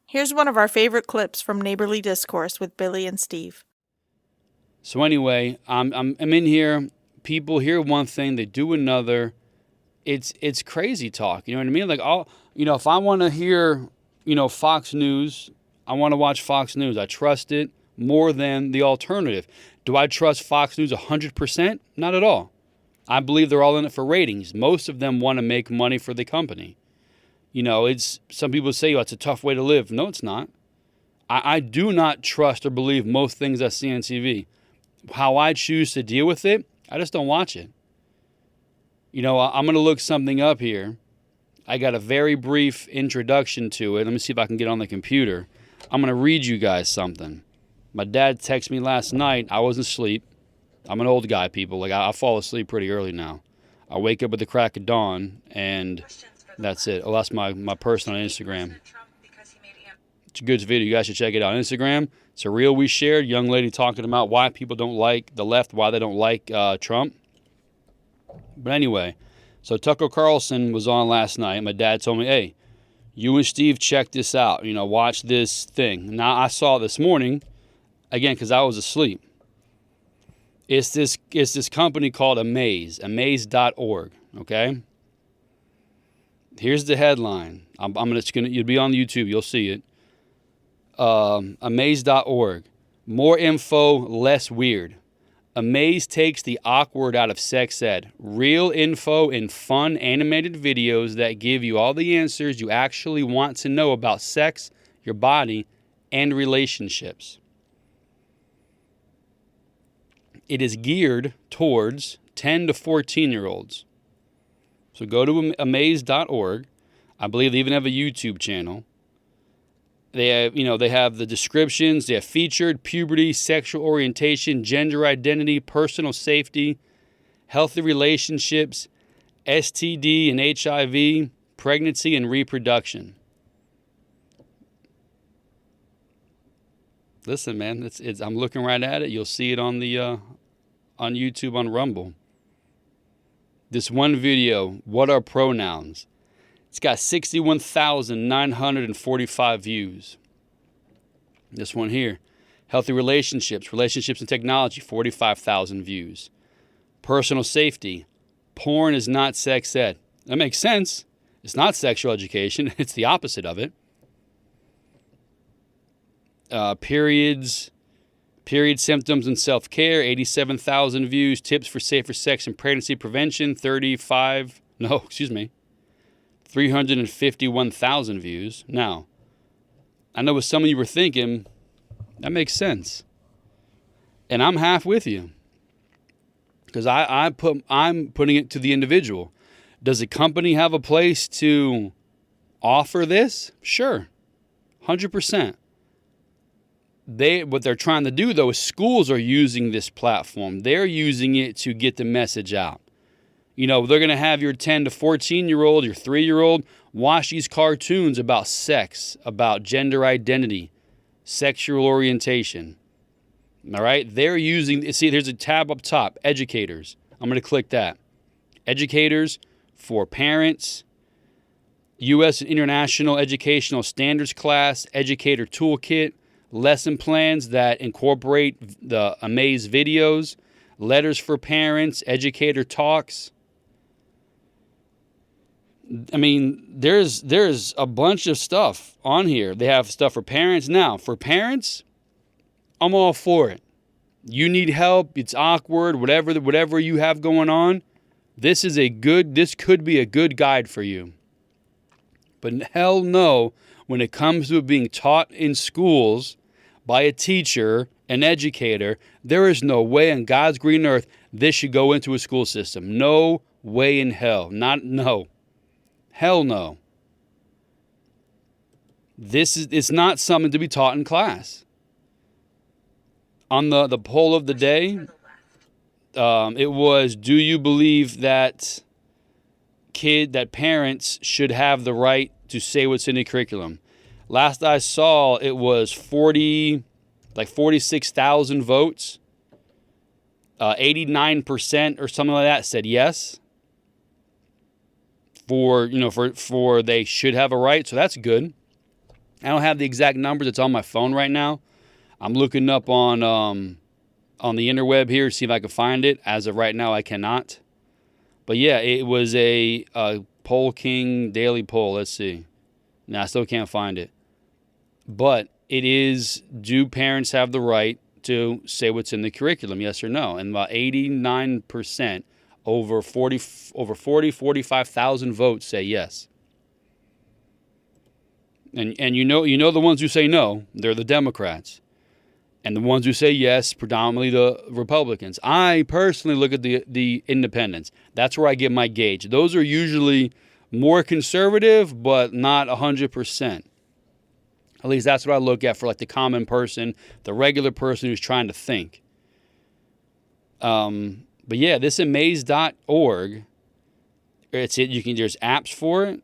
Here's one of our favorite clips from Neighborly Discourse with Billy and Steve. So anyway, I'm in here. People hear one thing, they do another. It's crazy talk. You know what I mean? Like if I want to hear, Fox News, I want to watch Fox News. I trust it more than the alternative. Do I trust Fox News 100%? Not at all. I believe they're all in it for ratings. Most of them want to make money for the company. It's some people say, oh, it's a tough way to live. No, it's not. I do not trust or believe most things I see on TV. How I choose to deal with it, I just don't watch it. I'm going to look something up here. I got a very brief introduction to it. Let me see if I can get on the computer. I'm going to read you guys something. My dad texted me last night. I wasn't asleep. I'm an old guy, people. Like, I fall asleep pretty early now. I wake up at the crack of dawn, and that's it. Oh, that's my person on Instagram. It's a good video. You guys should check it out on Instagram. It's a reel we shared. Young lady talking about why people don't like the left, why they don't like Trump. But anyway, so Tucker Carlson was on last night. My dad told me, hey, you and Steve check this out. Watch this thing. Now, I saw it this morning, again, because I was asleep. It's this company called Amaze, amaze.org, okay? Here's the headline. You'll be on YouTube, you'll see it. Amaze.org. More info, less weird. Amaze takes the awkward out of sex ed. Real info in fun animated videos that give you all the answers you actually want to know about sex, your body, and relationships. It is geared towards 10 to 14-year-olds. So go to amaze.org. I believe they even have a YouTube channel. They have the descriptions. They have featured puberty, sexual orientation, gender identity, personal safety, healthy relationships, STD and HIV, pregnancy and reproduction. Listen, man, I'm looking right at it. You'll see it on the on YouTube on Rumble. This one video, what are pronouns? It's got 61,945 views. This one here, healthy relationships and technology, 45,000 views. Personal safety, porn is not sex ed. That makes sense. It's not sexual education. It's the opposite of it. Period symptoms and self-care, 87,000 views. Tips for safer sex and pregnancy prevention, 351,000 views. Now, I know what some of you were thinking, that makes sense. And I'm half with you. Because I'm putting it to the individual. Does a company have a place to offer this? Sure. 100%. What they're trying to do, though, is schools are using this platform. They're using it to get the message out. They're going to have your 10 to 14-year-old, your 3-year-old, watch these cartoons about sex, about gender identity, sexual orientation. All right? They're using, see, there's a tab up top, educators. I'm going to click that. Educators for parents, U.S. and International Educational Standards class, educator toolkit, lesson plans that incorporate the Amaze videos, letters for parents, educator talks. I mean, there's a bunch of stuff on here. They have stuff for parents. Now, for parents, I'm all for it. You need help, it's awkward, whatever you have going on, this could be a good guide for you. But hell no, when it comes to being taught in schools by a teacher, an educator, there is no way on God's green earth this should go into a school system. No way in hell. No. Hell no. It's not something to be taught in class. On the poll of the day, it was, do you believe that parents should have the right to say what's in the curriculum? Last I saw, it was 46,000 votes. 89% or something like that said yes. For they should have a right, so that's good. I don't have the exact numbers. It's on my phone right now. I'm looking up on the interweb here to see if I can find it. As of right now, I cannot. But yeah, it was a Poll King daily poll. Let's see. No, I still can't find it. But it is, do parents have the right to say what's in the curriculum, yes or no? And about 89%, over 45,000 votes say yes. And you know the ones who say no, they're the Democrats. And the ones who say yes, predominantly the Republicans. I personally look at the independents. That's where I get my gauge. Those are usually more conservative, but not 100%. At least that's what I look at for like the common person, the regular person who's trying to think. But yeah, this amaze.org, there's apps for it.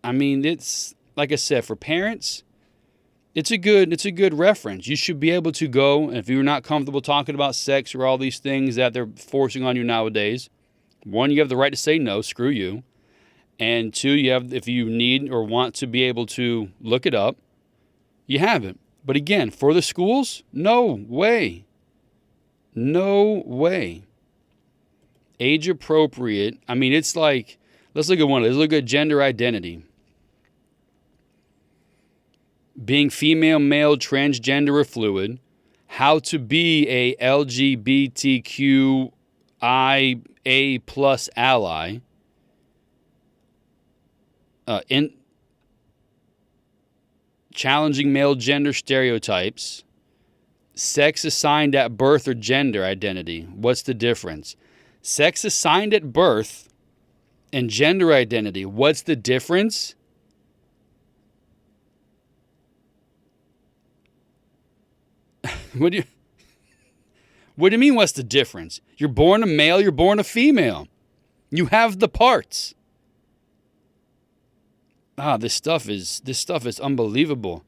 I mean, it's like I said, for parents, it's a good reference. You should be able to go, and if you're not comfortable talking about sex or all these things that they're forcing on you nowadays, one, you have the right to say no, screw you. And two, if you need or want to be able to look it up, you have it. But again, for the schools, no way. No way. Age appropriate. I mean, it's like, let's look at one. Let's look at gender identity. Being female, male, transgender, or fluid. How to be a LGBTQIA plus ally. In challenging male gender stereotypes. Sex assigned at birth or gender identity. What's the difference? Sex assigned at birth and gender identity. What's the difference? What do you mean, what's the difference? You're born a male, you're born a female. You have the parts. This stuff is unbelievable.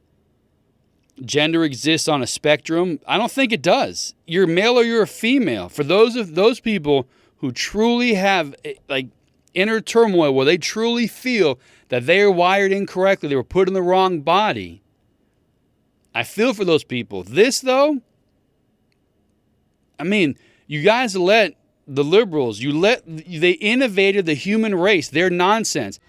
Gender exists on a spectrum. I don't think it does. You're male or you're a female. For those people who truly have like inner turmoil, where they truly feel that they are wired incorrectly, they were put in the wrong body, I feel for those people. This, though, I mean, you guys let the liberals, they innovated the human race. They're nonsense.